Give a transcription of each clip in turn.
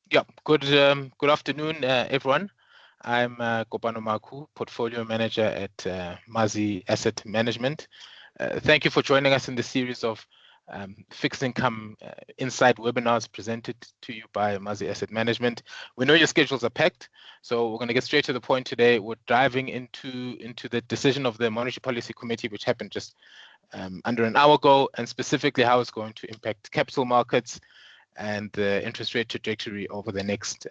Yeah, good afternoon, everyone. I'm Kopano Maku, Portfolio Manager at Mazi Asset Management. Thank you for joining us in the series of fixed income insight webinars presented to you by Mazi Asset Management. We know your schedules are packed, so we're going to get straight to the point today. We're diving into the decision of the Monetary Policy Committee, which happened just under an hour ago, and specifically how it's going to impact capital markets and the interest rate trajectory over the next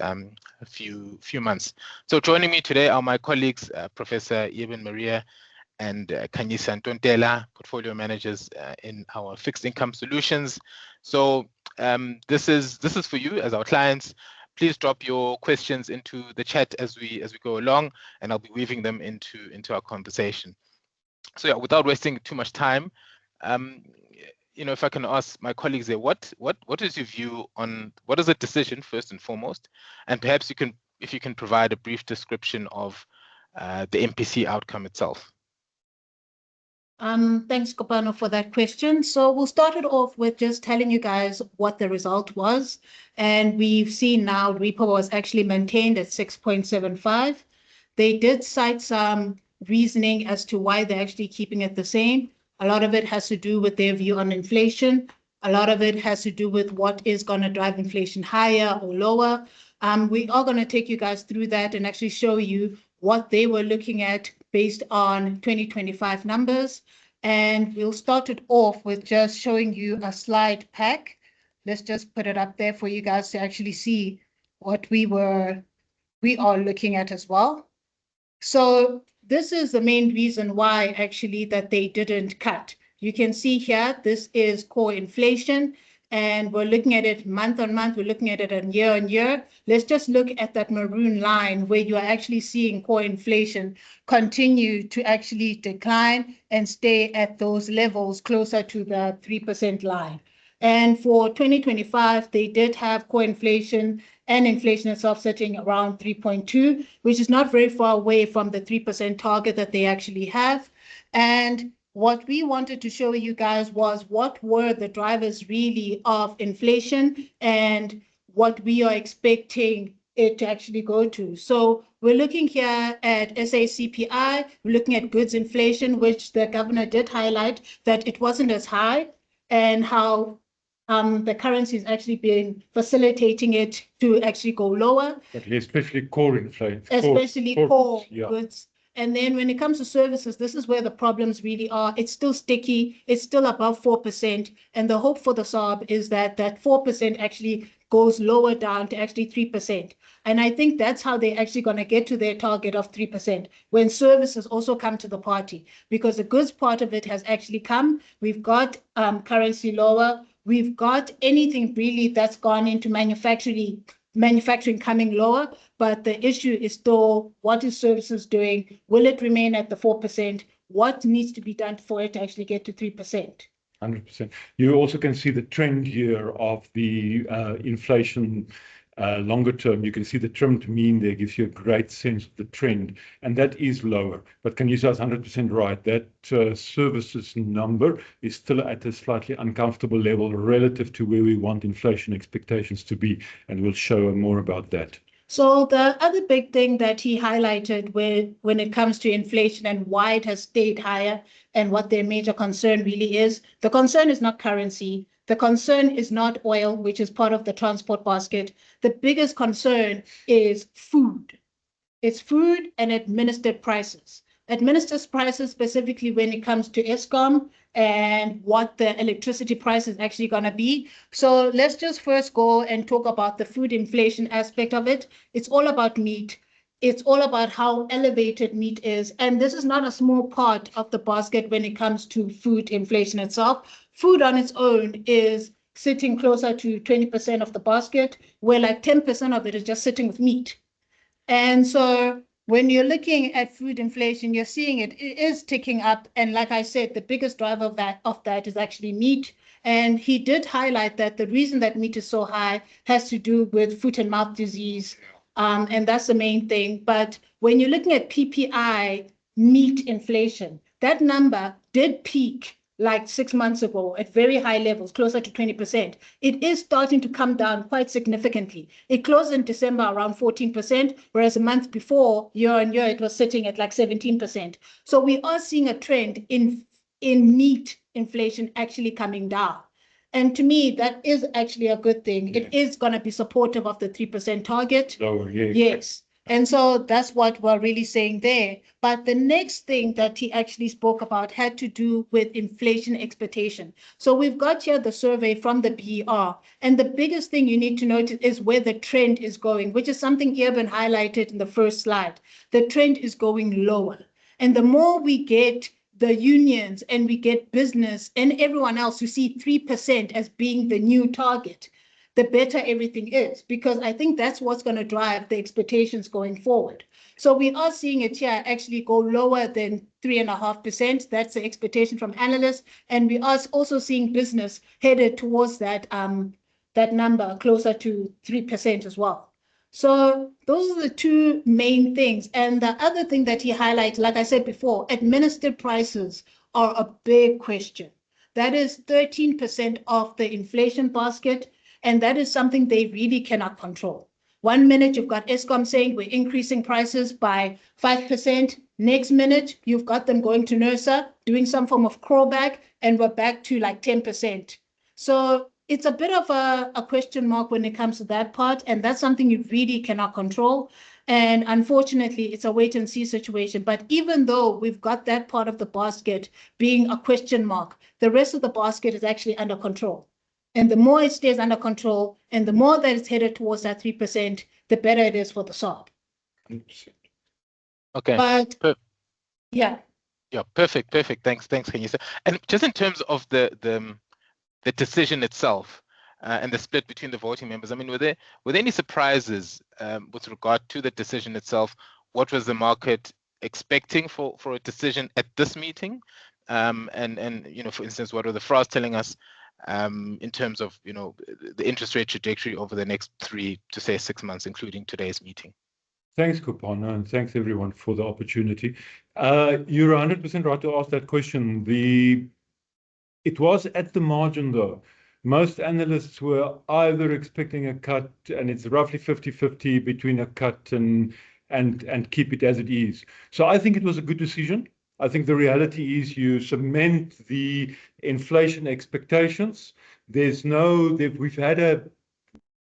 few months. So joining me today are my colleagues, Professor Eben Maria and Kanyisa Ntontela, portfolio managers in our fixed income solutions. So this is for you as our clients. Please drop your questions into the chat as we go along, and I'll be weaving them into our conversation. So yeah, without wasting too much time, if I can ask my colleagues there, what is your view on what is the decision first and foremost, and perhaps if you can provide a brief description of the MPC outcome itself. Thanks, Kopano, for that question. So we'll start it off with just telling you guys what the result was. And we've seen now repo was actually maintained at 6.75. They did cite some reasoning as to why they're actually keeping it the same. A lot of it has to do with their view on inflation. A lot of it has to do with what is going to drive inflation higher or lower. We are going to take you guys through that and actually show you what they were looking at based on 2025 numbers. And we'll start it off with just showing you a slide pack. Let's just put it up there for you guys to actually see what we are looking at as well. So this is the main reason why actually that they didn't cut. You can see here, this is core inflation, and we're looking at it month on month. We're looking at it on year. Let's just look at that maroon line where you are actually seeing core inflation continue to actually decline and stay at those levels closer to the 3% line. And for 2025, they did have core inflation and inflation itself sitting around 3.2, which is not very far away from the 3% target that they actually have. And what we wanted to show you guys was what were the drivers really of inflation and what we are expecting it to actually go to. So we're looking here at SACPI, we're looking at goods inflation, which the governor did highlight that it wasn't as high, and how the currency is actually been facilitating it to actually go lower. But especially core inflation. Especially core goods. And then when it comes to services, this is where the problems really are. It's still sticky. It's still above 4%. And the hope for the SARB is that 4% actually goes lower down to actually 3%. And I think that's how they're actually going to get to their target of 3% when services also come to the party, because the goods part of it has actually come. We've got currency lower. We've got anything really that's gone into manufacturing coming lower, but the issue is still what is services doing? Will it remain at the 4%? What needs to be done for it to actually get to 3%? 100%. You also can see the trend here of the inflation longer term. You can see the trimmed mean there gives you a great sense of the trend, and that is lower. But can you say 100% right? That services number is still at a slightly uncomfortable level relative to where we want inflation expectations to be, and we'll show more about that. So the other big thing that he highlighted when it comes to inflation and why it has stayed higher and what their major concern really is, the concern is not currency. The concern is not oil, which is part of the transport basket. The biggest concern is food. It's food and administered prices. Administered prices specifically when it comes to Eskom and what the electricity price is actually going to be. So let's just first go and talk about the food inflation aspect of it. It's all about meat. It's all about how elevated meat is. And this is not a small part of the basket when it comes to food inflation itself. Food on its own is sitting closer to 20% of the basket, where like 10% of it is just sitting with meat. And so when you're looking at food inflation, you're seeing it is ticking up. And like I said, the biggest driver of that is actually meat. And he did highlight that the reason that meat is so high has to do with foot and mouth disease. And that's the main thing. But when you're looking at PPI meat inflation, that number did peak like 6 months ago at very high levels, closer to 20%. It is starting to come down quite significantly. It closed in December around 14%, whereas a month before, year on year, it was sitting at like 17%. So we are seeing a trend in meat inflation actually coming down. And to me, that is actually a good thing. Yeah. It is going to be supportive of the 3% target. Lower, yeah. Yes. And so that's what we're really saying there. But the next thing that he actually spoke about had to do with inflation expectation. So we've got here the survey from the BER. And the biggest thing you need to notice is where the trend is going, which is something Eben highlighted in the first slide. The trend is going lower. And the more we get the unions and we get business and everyone else who see 3% as being the new target, the better everything is, because I think that's what's going to drive the expectations going forward. So we are seeing it here actually go lower than 3.5%. That's the expectation from analysts. And we are also seeing business headed towards that, that number closer to 3% as well. So those are the two main things. And the other thing that he highlighted, like I said before, administered prices are a big question. That is 13% of the inflation basket. And that is something they really cannot control. 1 minute, you've got Eskom saying we're increasing prices by 5%. Next minute, you've got them going to NERSA, doing some form of crawback, and we're back to like 10%. So it's a bit of a question mark when it comes to that part. And that's something you really cannot control. And unfortunately, it's a wait and see situation. But even though we've got that part of the basket being a question mark, the rest of the basket is actually under control. And the more it stays under control and the more that it's headed towards that 3%, the better it is for the SARB. 100%. Okay. But yeah. Yeah, perfect. Thanks, Khanyisa. And just in terms of the decision itself and the split between the voting members, I mean, were there any surprises with regard to the decision itself? What was the market expecting for a decision at this meeting? And you know, for instance, what were the FRAs telling us in terms of, you know, the interest rate trajectory over the next 3 to say 6 months, including today's meeting? Thanks, Kopano, and thanks everyone for the opportunity. You're 100% right to ask that question. It was at the margin, though. Most analysts were either expecting a cut, and it's roughly 50-50 between a cut and keep it as it is. So I think it was a good decision. I think the reality is you cement the inflation expectations. We've had a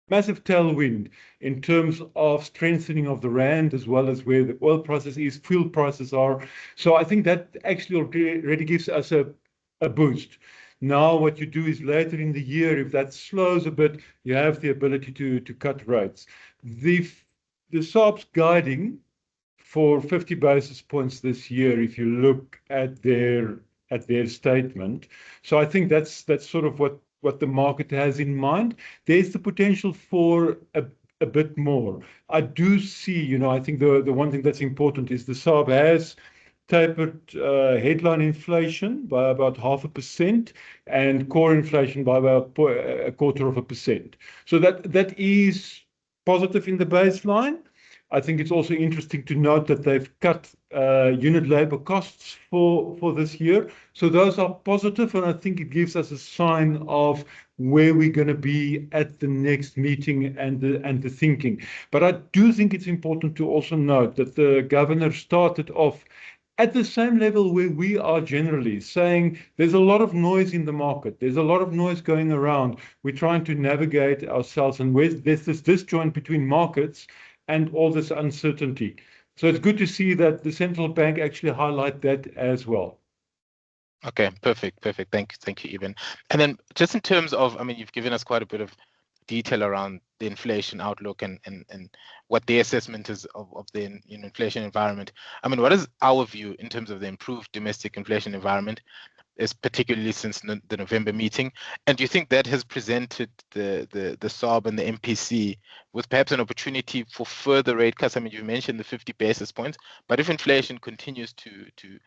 massive tailwind in terms of strengthening of the rand, as well as where the oil prices is, fuel prices are. So I think that actually already gives us a boost. Now what you do is later in the year, if that slows a bit, you have the ability to cut rates. The SARB's guiding for 50 basis points this year, if you look at their statement. So I think that's sort of what the market has in mind. There's the potential for a bit more. I do see, you know, I think the one thing that's important is the SARB has tapered headline inflation by about 0.5% and core inflation by about 0.25%. So that is positive in the baseline. I think it's also interesting to note that they've cut unit labor costs for this year. So those are positive, and I think it gives us a sign of where we're going to be at the next meeting and the thinking. But I do think it's important to also note that the governor started off at the same level where we are generally, saying there's a lot of noise in the market. There's a lot of noise going around. We're trying to navigate ourselves, and there's this disjoint between markets and all this uncertainty. So it's good to see that the central bank actually highlight that as well. Okay, perfect. Thank you, Eben. And then just in terms of, I mean, you've given us quite a bit of detail around the inflation outlook and what the assessment is of the inflation environment. I mean, what is our view in terms of the improved domestic inflation environment, is particularly since the November meeting? And do you think that has presented the SARB and the MPC with perhaps an opportunity for further rate cuts? I mean, you mentioned the 50 basis points, but if inflation continues to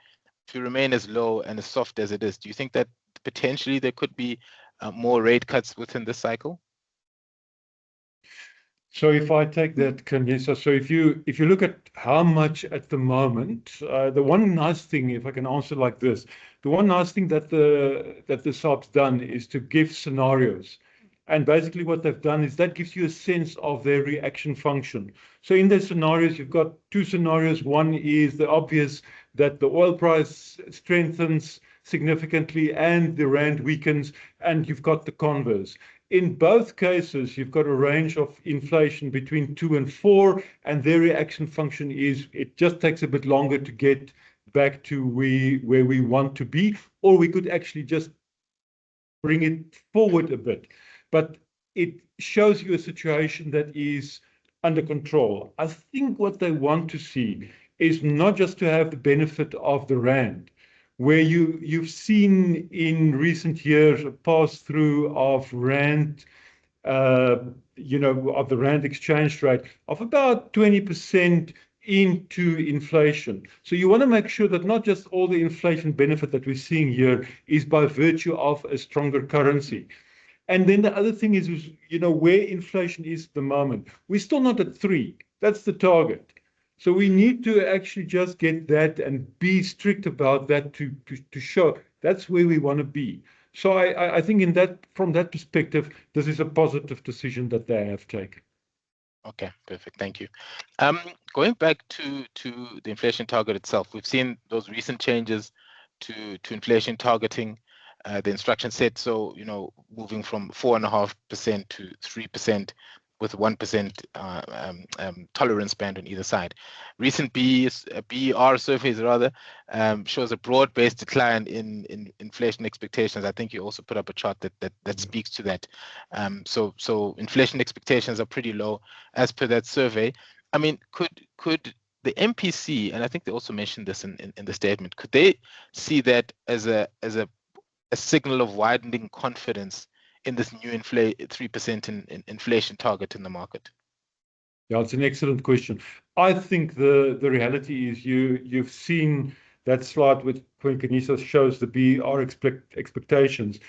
remain as low and as soft as it is, do you think that potentially there could be more rate cuts within this cycle? So if I take that, Khanyisa, so if you look at how much at the moment, the one nice thing, if I can answer like this, the one nice thing that the SARB's done is to give scenarios. And basically what they've done is that gives you a sense of their reaction function. So in the scenarios, you've got two scenarios. One is the obvious, that the oil price strengthens significantly and the rand weakens, and you've got the converse. In both cases, you've got a range of inflation between 2 and 4, and their reaction function is it just takes a bit longer to get back to where we want to be, or we could actually just bring it forward a bit. But it shows you a situation that is under control. I think what they want to see is not just to have the benefit of the rand, where you've seen in recent years a pass-through of rand, of the rand exchange rate of about 20% into inflation. So you want to make sure that not just all the inflation benefit that we're seeing here is by virtue of a stronger currency. And then the other thing is, where inflation is at the moment. We're still not at 3. That's the target. So we need to actually just get that and be strict about that to show that's where we want to be. So I think from that perspective, this is a positive decision that they have taken. Okay, perfect. Thank you. Going back to the inflation target itself, we've seen those recent changes to inflation targeting. The instruction set, so moving from 4.5% to 3% with 1% tolerance band on either side. Recent BER surveys rather shows a broad-based decline in inflation expectations. I think you also put up a chart that speaks to that. So inflation expectations are pretty low as per that survey. I mean, could the MPC, and I think they also mentioned this in the statement, could they see that as a signal of widening confidence in this new 3% in inflation target in the market? Yeah, it's an excellent question. I think the reality is you've seen that slide with when Kanisa shows the BER expectations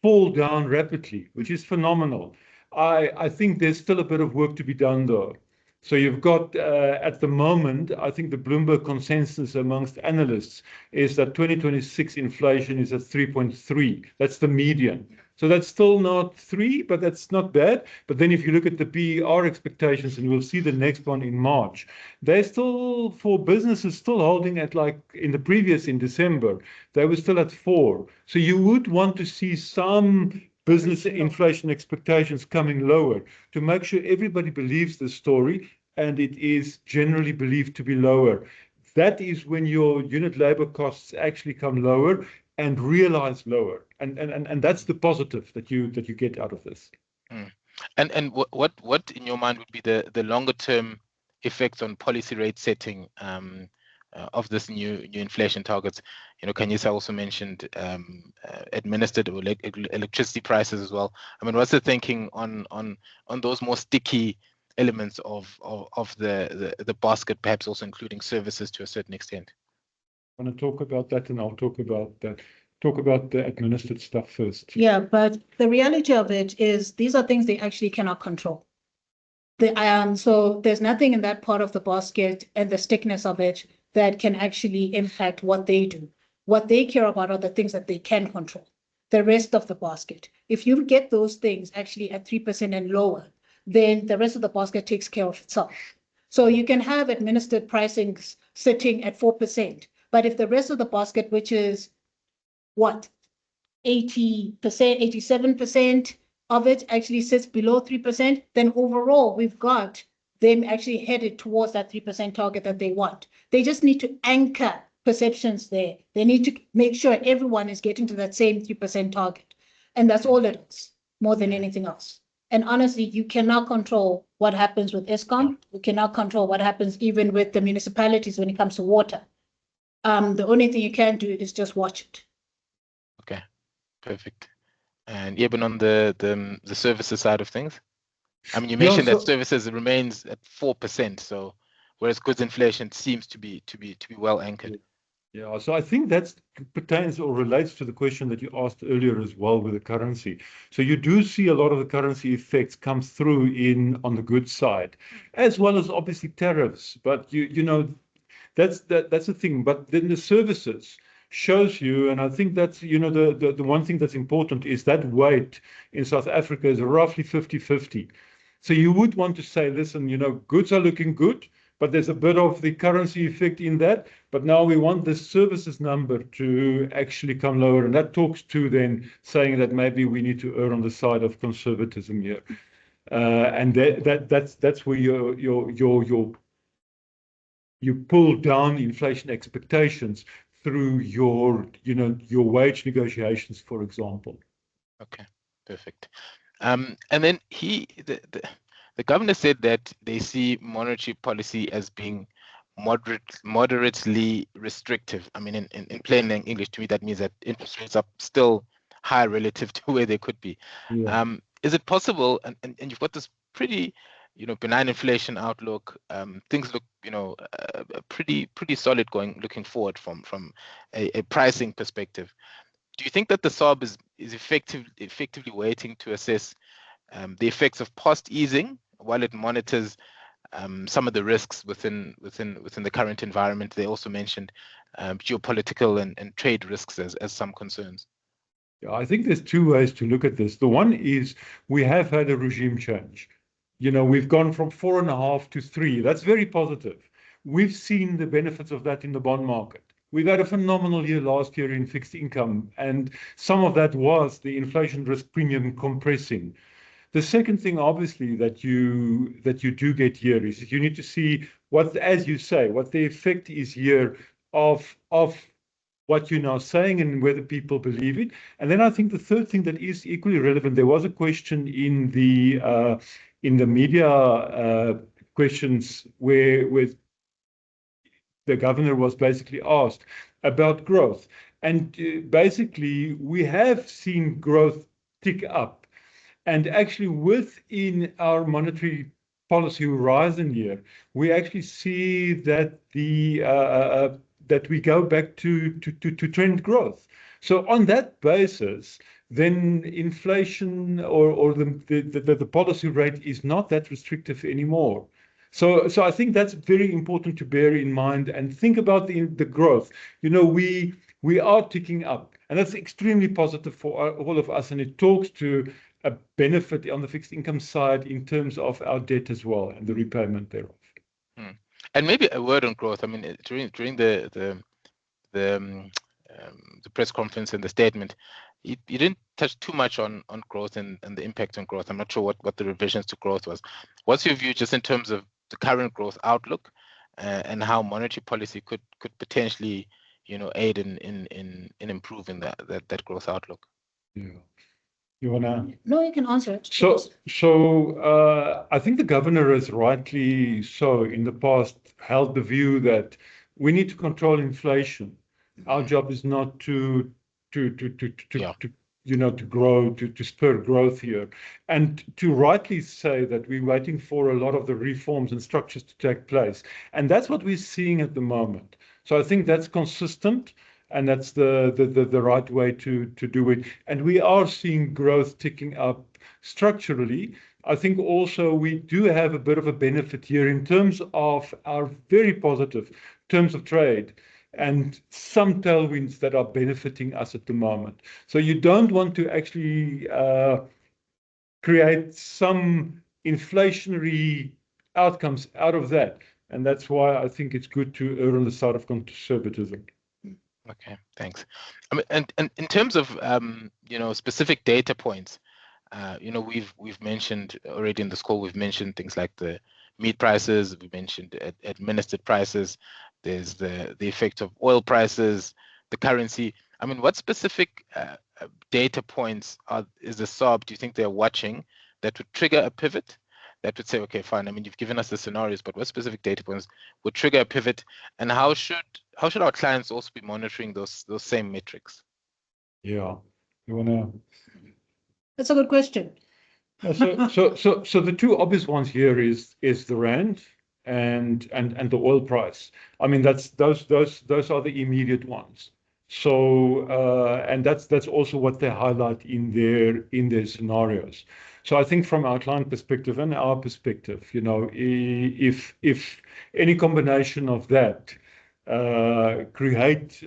fall down rapidly, which is phenomenal. I think there's still a bit of work to be done though. So you've got, at the moment, I think the Bloomberg consensus amongst analysts is that 2026 inflation is at 3.3. That's the median. So that's still not 3, but that's not bad. But then if you look at the BER expectations, and we'll see the next one in March, they're still, for businesses, still holding at like in December, they were still at 4. So you would want to see some business inflation expectations coming lower to make sure everybody believes the story and it is generally believed to be lower. That is when your unit labor costs actually come lower and realize lower. And that's the positive that you get out of this. Mm. And what in your mind would be the longer term effects on policy rate setting of this new inflation targets? Kanisa also mentioned administered electricity prices as well. I mean, what's the thinking on those more sticky elements of the basket, perhaps also including services to a certain extent? I want to talk about that, and I'll talk about that. Talk about the administered stuff first. Yeah, but the reality of it is these are things they actually cannot control. So there's nothing in that part of the basket and the stickiness of it that can actually impact what they do. What they care about are the things that they can control. The rest of the basket. If you get those things actually at 3% and lower, then the rest of the basket takes care of itself. So you can have administered pricing sitting at 4%, but if the rest of the basket, which is what, 80%, 87% of it actually sits below 3%, then overall we've got them actually headed towards that 3% target that they want. They just need to anchor perceptions there. They need to make sure everyone is getting to that same 3% target. And that's all it is, more than anything else. And honestly, you cannot control what happens with Eskom. You cannot control what happens even with the municipalities when it comes to water. The only thing you can do is just watch it. Okay, perfect. And even on the services side of things, I mean, you mentioned that services remains at 4%. So, whereas goods inflation seems to be well anchored. Yeah, so I think that pertains or relates to the question that you asked earlier as well with the currency. So you do see a lot of the currency effects come through on the goods side, as well as obviously tariffs. But that's the thing. But then the services, shows you, and I think that's, you know, the one thing that's important is that weight in South Africa is roughly 50-50. So you would want to say, listen, you know, goods are looking good, but there's a bit of the currency effect in that. But now we want the services number to actually come lower. And that talks to then saying that maybe we need to err on the side of conservatism here. And that's where you pull down inflation expectations through your, you know, your wage negotiations, for example. Okay, perfect. And then the governor said that they see monetary policy as being moderately restrictive. I mean, in plain English, to me, that means that interest rates are still high relative to where they could be. Yeah. Is it possible, and you've got this pretty, you know, benign inflation outlook, things look, you know, pretty solid looking forward from a pricing perspective. Do you think that the SARB is effectively waiting to assess the effects of past easing while it monitors some of the risks within the current environment? They also mentioned geopolitical and trade risks as some concerns. Yeah, I think there's two ways to look at this. The one is we have had a regime change. You know, we've gone from 4.5 to 3. That's very positive. We've seen the benefits of that in the bond market. We've had a phenomenal year last year in fixed income, and some of that was the inflation risk premium compressing. The second thing, obviously, that you do get here is you need to see what, as you say, what the effect is here of what you're now saying and whether people believe it. And then I think the third thing that is equally relevant, there was a question in the media questions where the governor was basically asked about growth. And basically, we have seen growth tick up. And actually, within our monetary policy horizon here, we actually see that that we go back to trend growth. So on that basis, then inflation or the policy rate is not that restrictive anymore. So I think that's very important to bear in mind and think about the growth. You know, we are ticking up, and that's extremely positive for all of us, and it talks to a benefit on the fixed income side in terms of our debt as well and the repayment thereof. And maybe a word on growth. I mean, during the press conference and the statement, you didn't touch too much on growth and the impact on growth. I'm not sure what the revisions to growth was. What's your view just in terms of the current growth outlook and how monetary policy could potentially, you know, aid in improving that growth outlook? Yeah. You wanna? No, you can answer it. So I think the governor has rightly so in the past held the view that we need to control inflation. Our job is not to you know, to grow, to spur growth here, and to rightly say that we're waiting for a lot of the reforms and structures to take place, and that's what we're seeing at the moment. So I think that's consistent. And that's the right way to do it. And we are seeing growth ticking up structurally. I think also we do have a bit of a benefit here in terms of our very positive terms of trade and some tailwinds that are benefiting us at the moment. So you don't want to actually create some inflationary outcomes out of that. And that's why I think it's good to err on the side of conservatism. Okay, thanks. I mean, and in terms of you know, specific data points, you know, we've mentioned already in this call, we've mentioned things like the meat prices, we mentioned administered prices, there's the effect of oil prices, the currency. I mean, what specific data points is the SARB, do you think they're watching that would trigger a pivot? That would say, okay, fine. I mean, you've given us the scenarios, but what specific data points would trigger a pivot, and how should our clients also be monitoring those same metrics? Yeah, you wanna? That's a good question. So the two obvious ones here is the rand and the oil price. I mean, those are the immediate ones. So and that's also what they highlight in their scenarios. So I think from our client perspective and our perspective, you know, if any combination of that create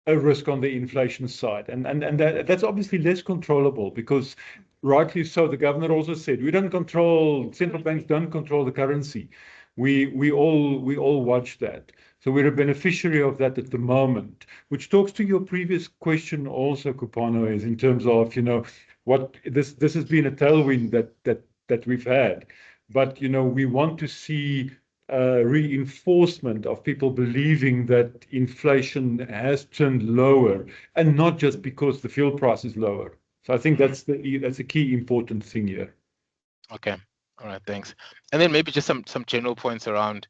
a risk on the inflation side. And that's obviously less controllable because rightly so, the governor also said, we don't control, central banks don't control the currency. We all watch that. So we're a beneficiary of that at the moment, which talks to your previous question also, Kupano, is in terms of, what this has been a tailwind that we've had. But, we want to see reinforcement of people believing that inflation has turned lower, and not just because the fuel price is lower. So I think that's a key important thing here. Okay, all right, thanks. And then maybe just some general points around,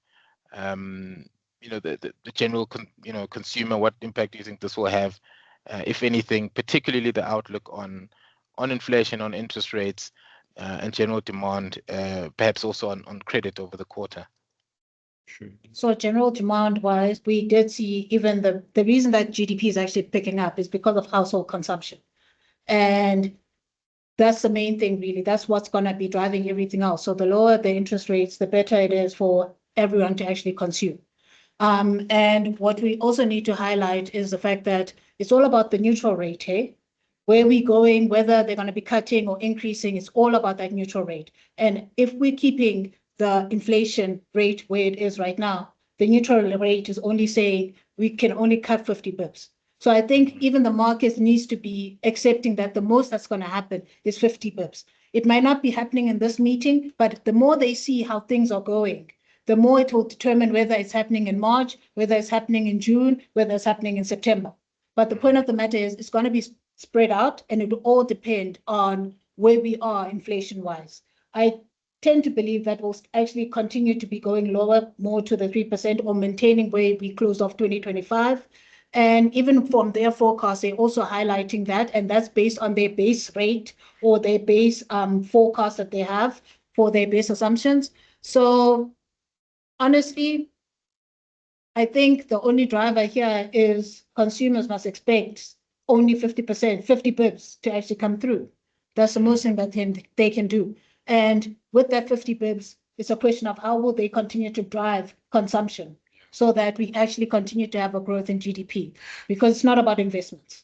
the general consumer. What impact do you think this will have, if anything, particularly the outlook on inflation, on interest rates, and general demand, perhaps also on credit over the quarter? Sure. So general demand wise, we did see even the reason that GDP is actually picking up is because of household consumption. And that's the main thing, really. That's what's going to be driving everything else. So the lower the interest rates, the better it is for everyone to actually consume. And what we also need to highlight is the fact that it's all about the neutral rate, hey? Where we're going, whether they're going to be cutting or increasing, it's all about that neutral rate. And if we're keeping the inflation rate where it is right now, the neutral rate is only saying we can only cut 50 bips. So I think even the market needs to be accepting that the most that's going to happen is 50 bips. It might not be happening in this meeting, but the more they see how things are going, the more it will determine whether it's happening in March, whether it's happening in June, whether it's happening in September. But the point of the matter is it's going to be spread out, and it will all depend on where we are inflation-wise. I tend to believe that will actually continue to be going lower, more to the 3%, or maintaining where we closed off 2025. And even from their forecast, they're also highlighting that, and that's based on their base rate or their base forecast that they have for their base assumptions. So honestly, I think the only driver here is consumers must expect only 50%, 50 bips to actually come through. That's the most thing that they can do. And with that 50 bips, it's a question of how will they continue to drive consumption so that we actually continue to have a growth in GDP, because it's not about investments.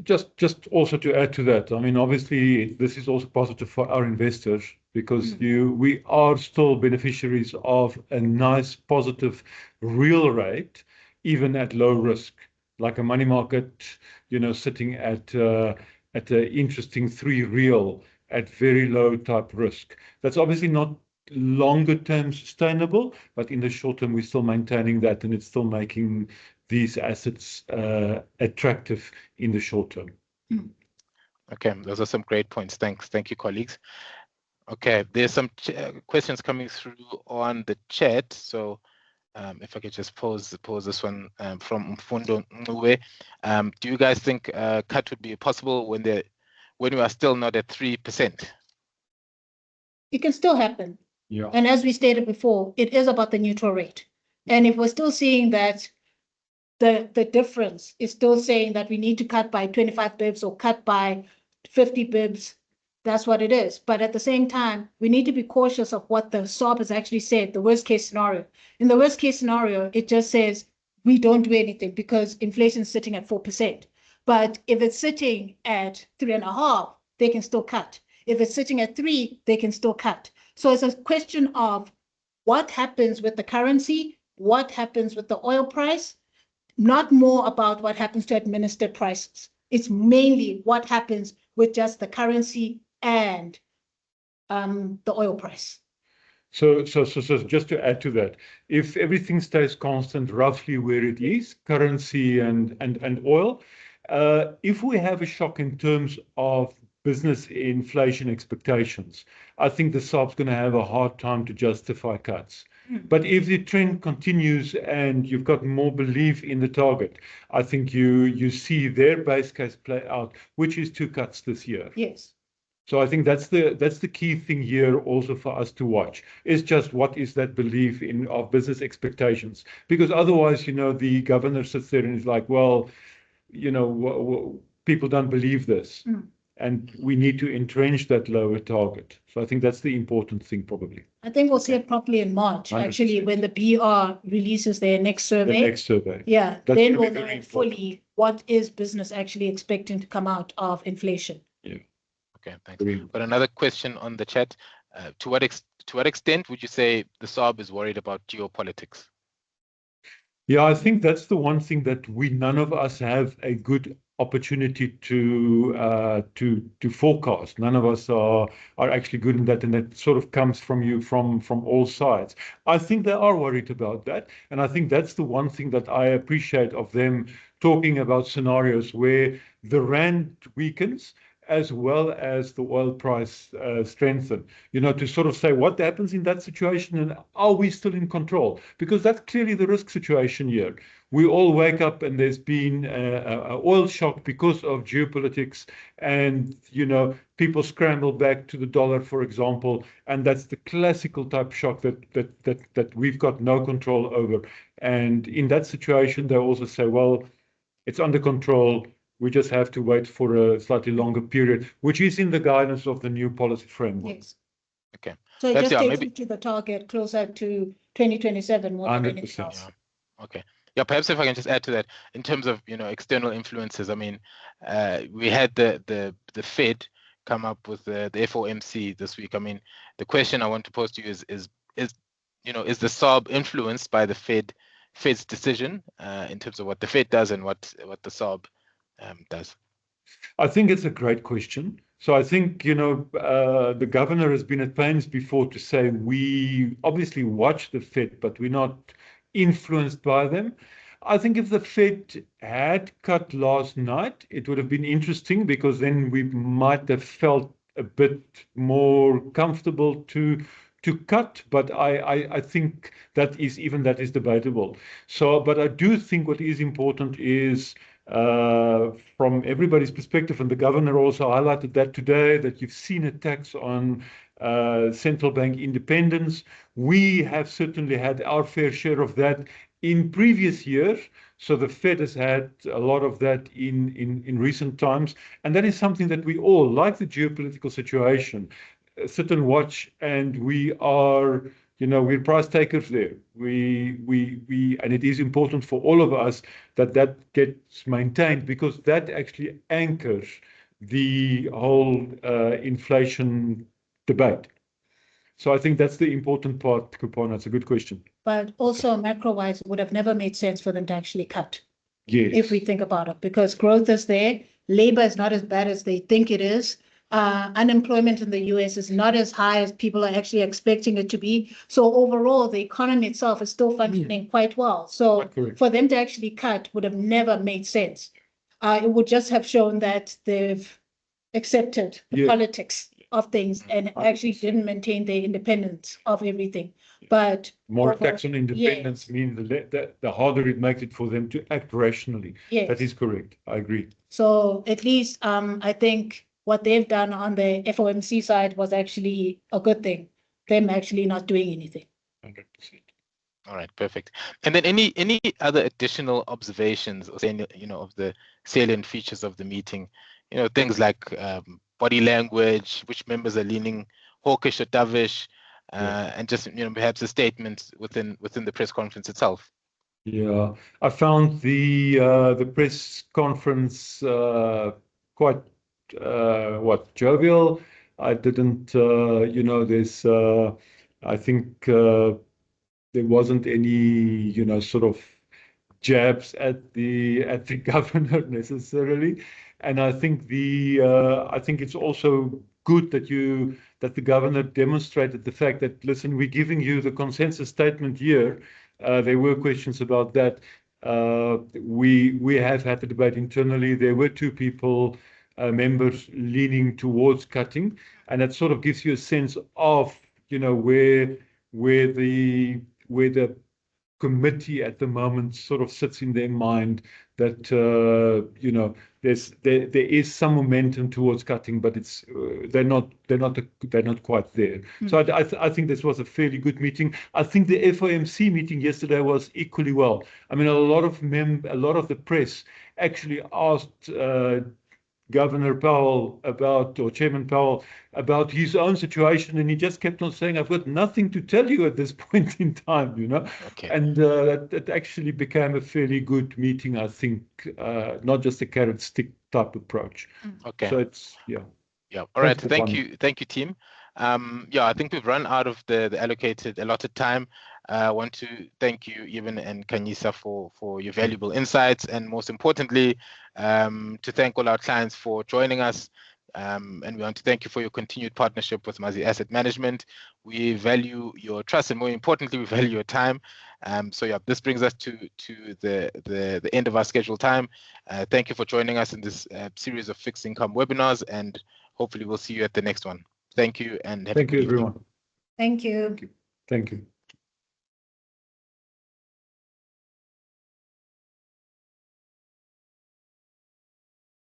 Just also to add to that, I mean, obviously, this is also positive for our investors because we are still beneficiaries of a nice positive real rate, even at low risk, like a money market, sitting at an interesting 3 real at very low type risk. That's obviously not longer term sustainable, but in the short term, we're still maintaining that, and it's still making these assets attractive in the short term. Okay, those are some great points. Thanks. Thank you, colleagues. Okay, there's some questions coming through on the chat. So if I could just pose this one from Mfundo Nwe. Do you guys think a cut would be possible when we are still not at 3%? It can still happen. Yeah. And as we stated before, it is about the neutral rate. And if we're still seeing that the difference is still saying that we need to cut by 25 bips or cut by 50 bips, that's what it is. But at the same time, we need to be cautious of what the SARB has actually said, the worst case scenario. In the worst case scenario, it just says we don't do anything because inflation is sitting at 4%. But if it's sitting at 3.5%, they can still cut. If it's sitting at 3%, they can still cut. So it's a question of what happens with the currency, what happens with the oil price, not more about what happens to administered prices. It's mainly what happens with just the currency and the oil price. So just to add to that, if everything stays constant roughly where it is, currency and oil, if we have a shock in terms of business inflation expectations, I think the SARB's going to have a hard time to justify cuts. But if the trend continues and you've got more belief in the target, I think you see their base case play out, which is 2 cuts this year. Yes. So I think that's the key thing here also for us to watch. Is just what is that belief in of business expectations? Because otherwise, the governor sits there and is like, well, people don't believe this. and we need to entrench that lower target. So I think that's the important thing, probably. I think we'll see it properly in March, 100%. actually, when the BR releases their next survey. The next survey. Yeah, That's then gonna we'll be very know important. fully what is business actually expecting to come out of inflation. Yeah. Okay, thanks. Very But another question on the chat: to what extent would you say the SARB is worried about geopolitics? Yeah, I think that's the one thing that none of us have a good opportunity to forecast. None of us are actually good in that, and that sort of comes from you from all sides. I think they are worried about that, and I think that's the one thing that I appreciate of them talking about scenarios where the rand weakens as well as the oil price strengthen, to sort of say what happens in that situation and are we still in control? Because that's clearly the risk situation here. We all wake up and there's been an oil shock because of geopolitics, and, people scramble back to the dollar, for example, and that's the classical type shock that we've got no control over. And in that situation, they also say, well, it's under control. We just have to wait for a slightly longer period, which is in the guidance of the new policy framework. Yes. Okay. So it Perhaps, just yeah, takes maybe you to the target closer to 2027 more than anything 100%. else. Yeah. Okay. Yeah, perhaps if I can just add to that, in terms of external influences. I mean, we had the Fed come up with the FOMC this week. I mean, the question I want to pose to you is the SARB influenced by the Fed's decision in terms of what the Fed does and what the SARB does? I think it's a great question. So I think, the governor has been at pains before to say we obviously watch the Fed, but we're not influenced by them. I think if the Fed had cut last night, it would have been interesting, because then we might have felt a bit more comfortable to cut, but I think that is debatable. So, but I do think what is important is, from everybody's perspective, and the governor also highlighted that today, that you've seen attacks on central bank independence. We have certainly had our fair share of that in previous years. So the Fed has had a lot of that in recent times. And that is something that we all, like the geopolitical situation, sit and watch, and we are, we're price takers there. And it is important for all of us that gets maintained, because that actually anchors the whole inflation debate. So I think that's the important part, Kupana. It's a good question. But also macro-wise, it would have never made sense for them to actually cut. Yes. If we think about it, because growth is there, labor is not as bad as they think it is. Unemployment in the US is not as high as people are actually expecting it to be. So overall, the economy itself is still functioning quite well. So for them to actually cut would have never made sense. It would just have shown that they've accepted the politics of things and actually didn't maintain their independence of everything. But more tax on independence means the harder it makes it for them to act rationally. Yes. That is correct. I agree. So at least I think what they've done on the FOMC side was actually a good thing. Them actually not doing anything. 100%. All right, perfect. And then any other additional observations, or of the salient features of the meeting? Things like body language, which members are leaning hawkish or dovish, and just perhaps a statement within the press conference itself. Yeah, I found the press conference quite jovial. I didn't, there's I think there wasn't any sort of jabs at the governor necessarily, and I think it's also good that the governor demonstrated the fact that, listen, we're giving you the consensus statement here. There were questions about that. We have had the debate internally. There were two people, members, leaning towards cutting, and that sort of gives you a sense of where the committee at the moment sort of sits in their mind, that there is some momentum towards cutting, but it's they're not quite there. So I think this was a fairly good meeting. I think the FOMC meeting yesterday was equally well. I mean, a lot of the press actually asked Governor Powell or Chairman Powell about his own situation, and he just kept on saying, "I've got nothing to tell you at this point in time," you know. Okay. And that actually became a fairly good meeting, I think, not just a carrot stick type approach. Okay. So it's Yeah. All right. Thank Thank you, team. Yeah, I think we've run out of the allotted time. I want to thank you, Eben and Kanyisa, for your valuable insights, and most importantly, to thank all our clients for joining us. And we want to thank you for your continued partnership with Mazi Asset Management. We value your trust, and more importantly, we value your time. So yeah, this brings us to the end of our scheduled time. Thank you for joining us in this series of fixed income webinars, and hopefully we'll see you at the next one. Thank you, and have a good evening. everyone. Thank you. Thank you.